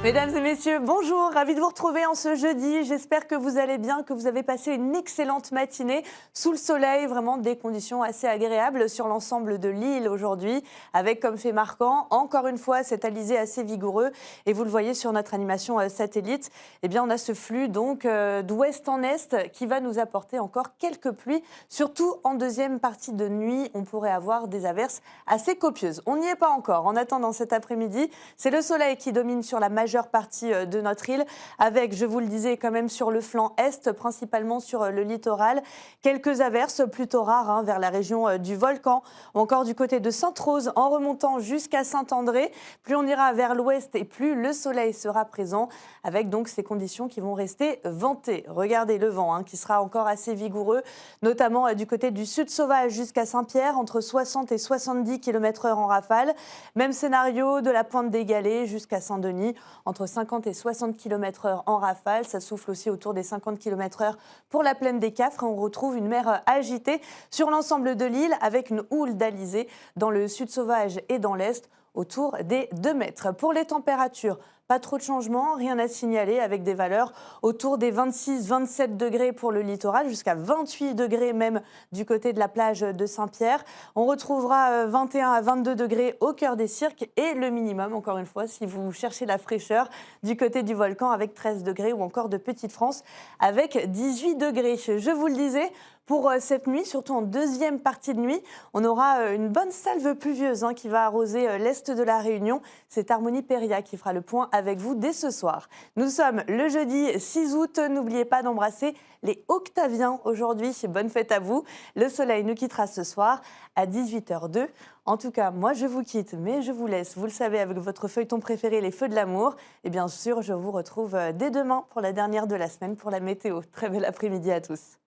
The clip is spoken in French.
Mesdames et messieurs, bonjour, ravi de vous retrouver en ce jeudi. J'espère que vous allez bien, que vous avez passé une excellente matinée sous le soleil, vraiment des conditions assez agréables sur l'ensemble de l'île aujourd'hui, avec comme fait marquant, encore une fois, cet alizé assez vigoureux. Et vous le voyez sur notre animation satellite, eh bien, on a ce flux donc d'ouest en est qui va nous apporter encore quelques pluies, surtout en deuxième partie de nuit. On pourrait avoir des averses assez copieuses. On n'y est pas encore. En attendant cet après-midi, c'est le soleil qui domine sur la majeure partie de notre île, avec, je vous le disais, quand même sur le flanc est, principalement sur le littoral, quelques averses plutôt rares vers la région du Volcan, ou encore du côté de Sainte-Rose, en remontant jusqu'à Saint-André. Plus on ira vers l'ouest et plus le soleil sera présent, avec donc ces conditions qui vont rester ventées. Regardez le vent qui sera encore assez vigoureux, notamment du côté du sud sauvage jusqu'à Saint-Pierre, entre 60 et 70 km/h en rafale. Même scénario de la pointe des Galets jusqu'à Saint-Denis, entre 50 et 60 km/h en rafale. Ça souffle aussi autour des 50 km/h pour la plaine des Cafres. On retrouve une mer agitée sur l'ensemble de l'île avec une houle d'alizé dans le sud sauvage et dans l'est autour des 2 mètres. Pour les températures, pas trop de changements, rien à signaler, avec des valeurs autour des 26-27 degrés pour le littoral, jusqu'à 28 degrés même du côté de la plage de Saint-Pierre. On retrouvera 21 à 22 degrés au cœur des cirques et le minimum, encore une fois, si vous cherchez la fraîcheur, du côté du Volcan avec 13 degrés, ou encore de Petite-France avec 18 degrés. Je vous le disais, pour cette nuit, surtout en deuxième partie de nuit, on aura une bonne salve pluvieuse qui va arroser l'est de la Réunion. C'est Harmonie Péria qui fera le point avec vous dès ce soir. Nous sommes le jeudi 6 août. N'oubliez pas d'embrasser les octaviens aujourd'hui. Bonne fête à vous. Le soleil nous quittera ce soir à 18h02. En tout cas, moi, je vous quitte, mais je vous laisse, vous le savez, avec votre feuilleton préféré, les Feux de l'amour. Et bien sûr, je vous retrouve dès demain pour la dernière de la semaine pour la météo. Très bel après-midi à tous.